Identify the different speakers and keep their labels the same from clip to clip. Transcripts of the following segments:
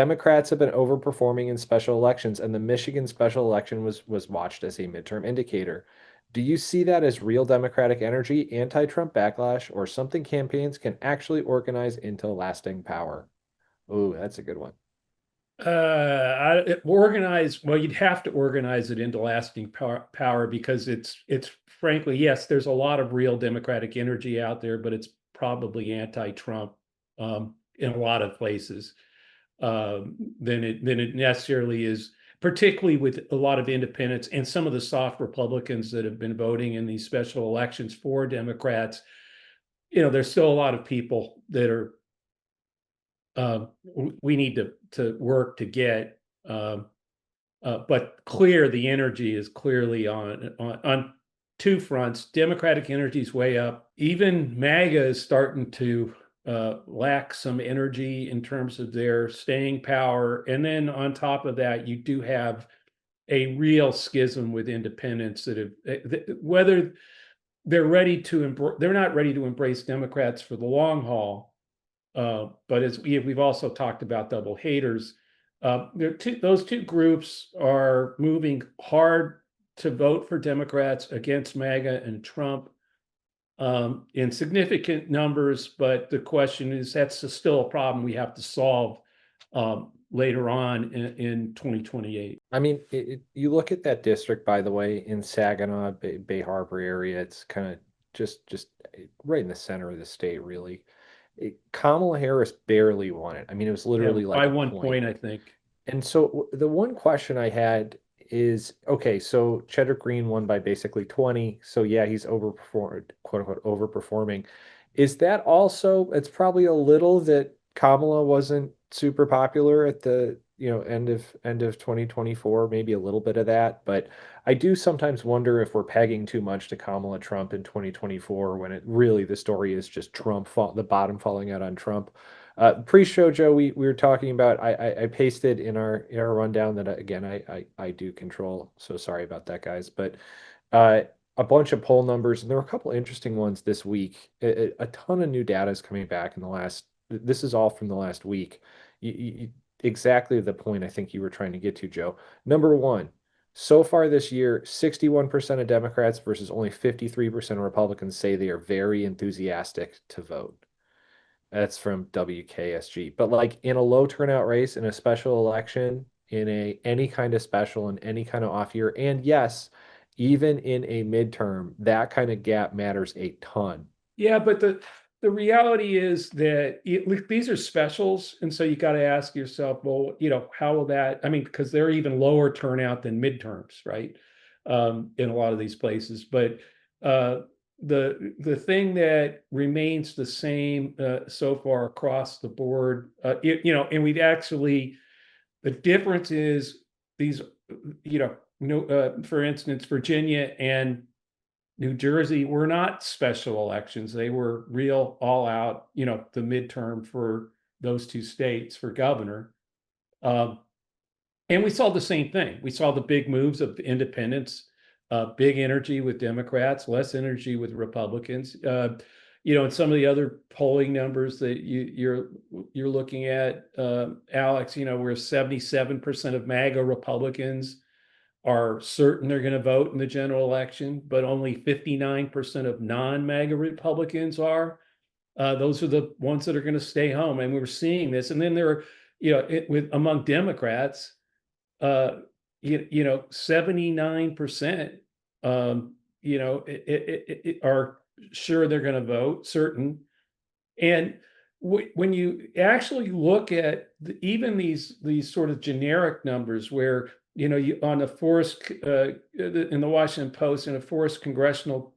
Speaker 1: Democrats have been overperforming in special elections, and the Michigan special election was watched as a midterm indicator. Do you see that as real Democratic energy, anti-Trump backlash, or something campaigns can actually organize into lasting power? Ooh, that's a good one.
Speaker 2: Organize, well, you'd have to organize it into lasting power because it's frankly, yes, there's a lot of real Democratic energy out there, but it's probably anti-Trump in a lot of places than it necessarily is, particularly with a lot of independents and some of the soft Republicans that have been voting in these special elections for Democrats. There's still a lot of people that are we need to work to get. But the energy is clearly on two fronts. Democratic energy is way up. Even MAGA is starting to lack some energy in terms of their staying power. And then on top of that, you do have a real schism with independents that have, whether they're not ready to embrace Democrats for the long haul. But as we've also talked about double haters, those two groups are moving hard to vote for Democrats against MAGA and Trump in significant numbers. But the question is, that's still a problem we have to solve later on in 2028.
Speaker 1: I mean, you look at that district, by the way, in Saginaw, Bay Harbor area. It's kind of just right in the center of the state, really. Kamala Harris barely won it. I mean, it was
Speaker 2: Yeah,
Speaker 1: literally like
Speaker 2: by
Speaker 1: a
Speaker 2: one
Speaker 1: point.
Speaker 2: point, I think.
Speaker 1: And so the one question I had is, okay, so Cheddar Green won by basically 20. So yeah, he's overperformed, quote unquote, overperforming. Is that also, it's probably a little that Kamala wasn't super popular at the, end of 2024, maybe a little bit of that, but I do sometimes wonder if we're pegging too much to Kamala Trump in 2024 when it really the story is just the bottom falling out on Trump. Pre-show, Joe, we were talking about. I pasted in our rundown that again I do control. So sorry about that, guys. But uh, a bunch of poll numbers, and there were a couple interesting ones this week. A ton of new data is coming back in the last. This is all from the last week. Exactly the point I think you were trying to get to, Joe. Number one, so far this year, 61% of Democrats versus only 53% of Republicans say they are very enthusiastic to vote. That's from WKSG. But like in a low turnout race, in a special election, in a any kind of special and any kind of off year, and yes, even in a midterm, that kind of gap matters a ton.
Speaker 2: Yeah, but the reality is that these are specials, and so you got to ask yourself, well, how will that? I mean, because they're even lower turnout than midterms, right? In a lot of these places, but uh, the thing that remains the same so far across the board, and we've actually the difference is these, for instance, Virginia and New Jersey were not special elections. They were real all out, the midterm for those two states for governor. Um, and we saw the same thing. We saw the big moves of independents, big energy with Democrats, less energy with Republicans. And some of the other polling numbers that you're looking at, Alex, where 77% of MAGA Republicans are certain they're going to vote in the general election, but only 59% of non-MAGA Republicans are. Those are the ones that are going to stay home, and we're seeing this. And then there are, with among Democrats, 79%, are sure they're going to vote, certain. And when you actually look at even these sort of generic numbers where you on a forced in the Washington Post, in a forced congressional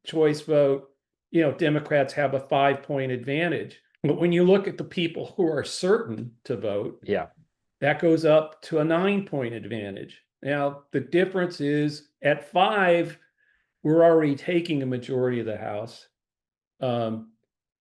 Speaker 2: choice vote, Democrats have a 5-point advantage. But when you look at the people who are certain to vote,
Speaker 1: Yeah.
Speaker 2: that goes up to a 9-point advantage. Now, the difference is at 5, we're already taking a majority of the House.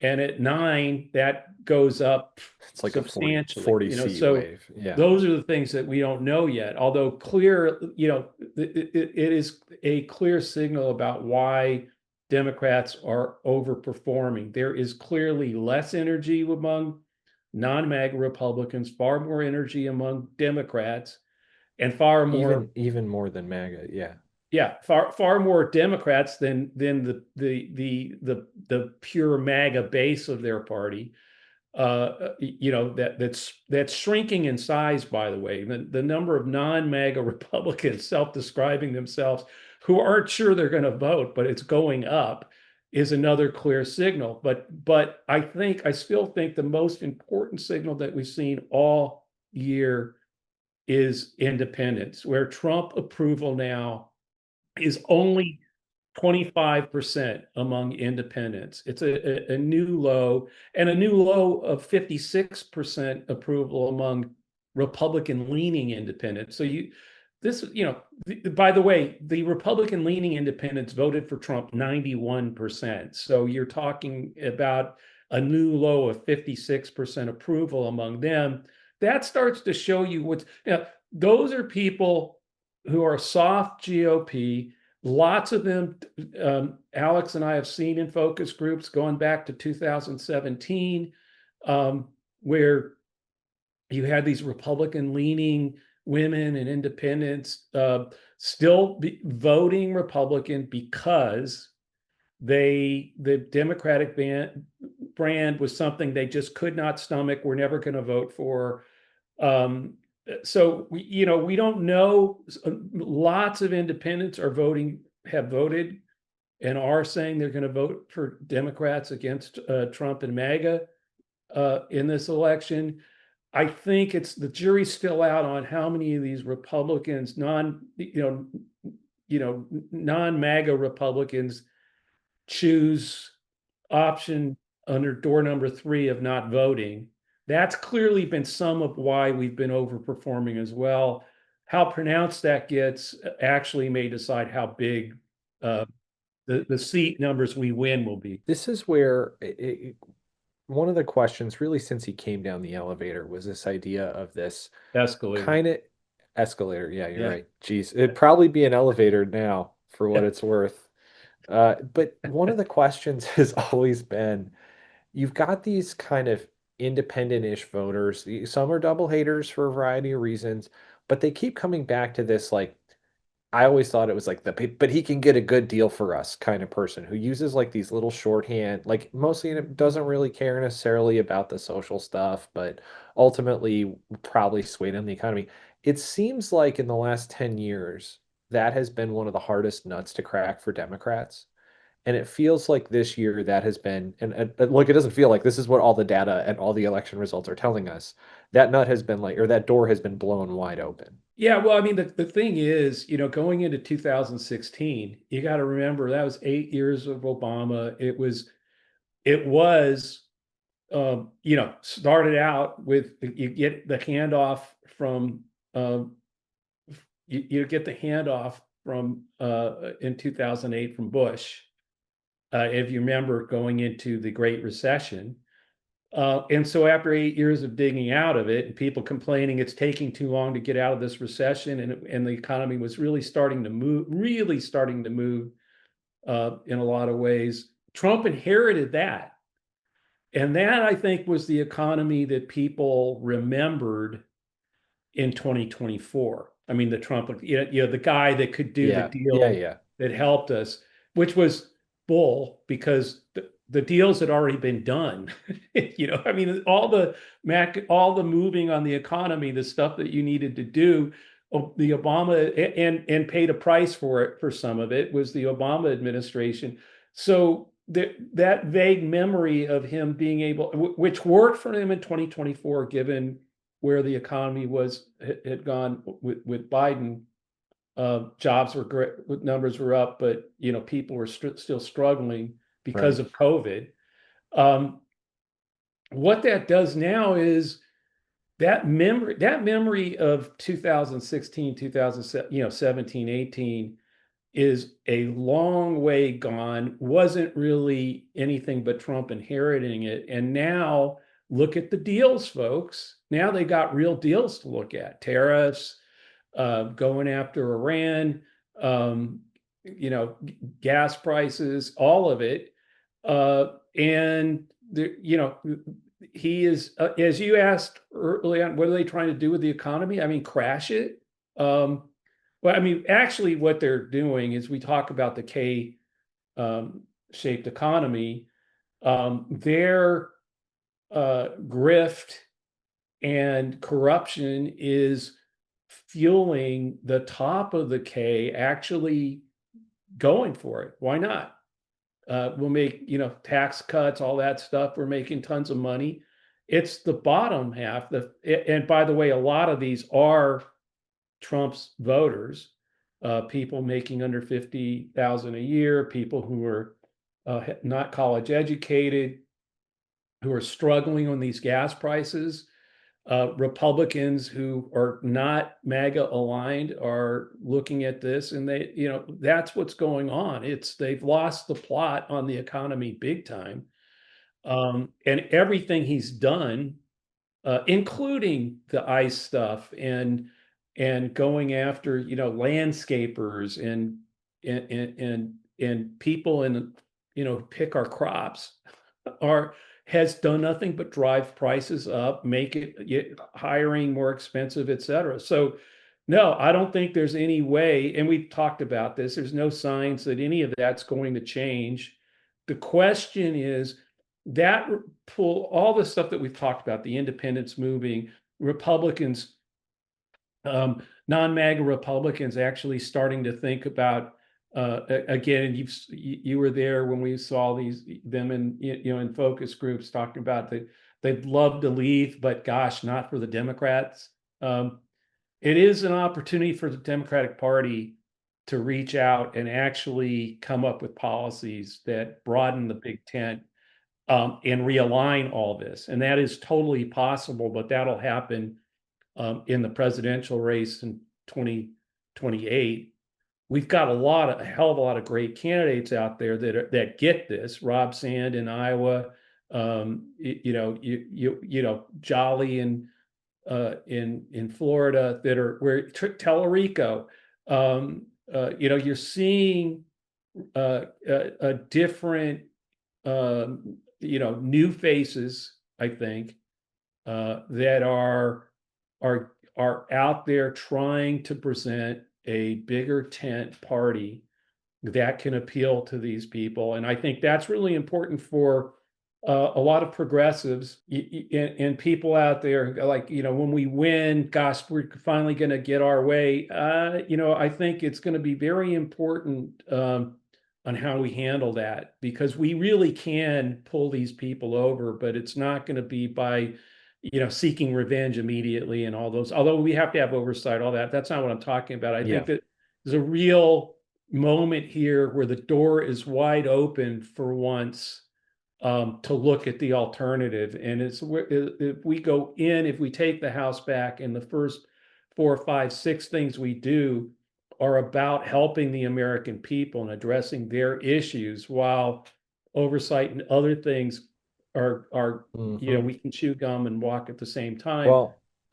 Speaker 2: And at 9, that goes up
Speaker 1: It's like a 40
Speaker 2: substantially.
Speaker 1: 40 seat
Speaker 2: So
Speaker 1: wave. Yeah.
Speaker 2: those are the things that we don't know yet. Although clear, it is a clear signal about why Democrats are overperforming. There is clearly less energy among non-MAGA Republicans, far more energy among Democrats, and far more,
Speaker 1: Even more than MAGA, yeah.
Speaker 2: yeah, far more Democrats than the pure MAGA base of their party. That's shrinking in size, by the way. The number of non-MAGA Republicans self-describing themselves who aren't sure they're going to vote, but it's going up, is another clear signal. But I still think the most important signal that we've seen all year is independence, where Trump approval now is only 25% among independents. It's a new low, and a new low of 56% approval among Republican leaning independents. By the way, the Republican leaning independents voted for Trump 91%. So you're talking about a new low of 56% approval among them. That starts to show you those are people who are soft GOP. Lots of them, Alex and I have seen in focus groups going back to 2017, where you had these Republican leaning women and independents still voting Republican because the Democratic brand was something they just could not stomach, were never going to vote for. So we don't know. Lots of independents have voted and are saying they're going to vote for Democrats against Trump and MAGA in this election. I think the jury's still out on how many of these Republicans, non-MAGA Republicans, choose option under door number 3 of not voting. That's clearly been some of why we've been overperforming as well. How pronounced that gets actually may decide how big the seat numbers we win will be.
Speaker 1: This is where one of the questions, really, since he came down the elevator, was this idea of this
Speaker 2: Escalator.
Speaker 1: kind of escalator. Yeah, you're
Speaker 2: Yeah.
Speaker 1: right. Geez, it'd probably be an elevator now for what
Speaker 2: Yeah.
Speaker 1: it's worth. But one of the questions has always been, you've got these kind of independent-ish voters. Some are double haters for a variety of reasons, but they keep coming back to this, like, I always thought it was like but he can get a good deal for us kind of person who uses like these little shorthand, like mostly doesn't really care necessarily about the social stuff, but ultimately probably swayed on the economy. It seems like in the last 10 years, that has been one of the hardest nuts to crack for Democrats. And it feels like this year that has been, and look, it doesn't feel like this is what all the data and all the election results are telling us. That nut has been like, or that door has been blown wide open.
Speaker 2: Yeah, well, I mean, the thing is, going into 2016, you got to remember that was 8 years of Obama. It was started out with, you get the handoff from you get the handoff from in 2008 from Bush, if you remember, going into the Great Recession. And so after 8 years of digging out of it and people complaining it's taking too long to get out of this recession, and the economy was really starting to move in a lot of ways, Trump inherited that. And that, I think, was the economy that people remembered in 2024. I mean, the Trump, the guy that could do the
Speaker 1: Yeah, yeah,
Speaker 2: deal
Speaker 1: yeah.
Speaker 2: that helped us, which was bull, because the deals had already been done. I mean, all the moving on the economy, the stuff that you needed to do, the Obama, and paid a price for it, for some of it, was the Obama administration. So that vague memory of him being able, which worked for him in 2024, given where the economy had gone with Biden. Jobs were great, numbers were up, but people were still struggling because
Speaker 1: Right.
Speaker 2: of COVID. What that does now is that memory of 2016, 2017, 18 is a long way gone. Wasn't really anything but Trump inheriting it. And now look at the deals, folks. Now they got real deals to look at. Tariffs, going after Iran, gas prices, all of it. And he is, as you asked early on, what are they trying to do with the economy? I mean, crash it. Well, I mean, actually, what they're doing is we talk about the K shaped economy. Their grift and corruption is fueling the top of the K actually going for it. Why not? We'll make, tax cuts, all that stuff. We're making tons of money. It's the bottom half. And by the way, a lot of these are Trump's voters, people making under 50,000 a year, people who are not college educated, who are struggling on these gas prices. Republicans who are not MAGA aligned are looking at this, and that's what's going on. They've lost the plot on the economy big time, and everything he's done, including the ICE stuff and going after landscapers and people pick our crops are has done nothing but drive prices up, make hiring more expensive, et cetera. So no, I don't think there's any way, and we've talked about this, there's no signs that any of that's going to change. The question is that pull all the stuff that we've talked about, the independents moving, Republicans, non-MAGA Republicans actually starting to think about, again, you were there when we saw them in focus groups talking about that they'd love to leave, but gosh, not for the Democrats. It is an opportunity for the Democratic Party to reach out and actually come up with policies that broaden the big tent, and realign all this. And that is totally possible, but that'll happen in the presidential race in 2028. We've got a hell of a lot of great candidates out there that get this. Rob Sand in Iowa, Jolly in Florida, that are where Tellerico. You're seeing a different, new faces, I think, that are out there trying to present a bigger tent party that can appeal to these people. And I think that's really important for a lot of progressives and people out there, like, when we win, gosh, we're finally going to get our way. I think it's going to be very important on how we handle that, because we really can pull these people over, but it's not going to be by seeking revenge immediately and all those, although we have to have oversight, all that. That's not what I'm talking about. I think that there's a real moment here where the door is wide open for once, to look at the alternative. And if we take the House back, and the first 4, 5, 6 things we do are about helping the American people and addressing their issues, while oversight and other things are we can chew gum and walk at the same time.
Speaker 1: Well,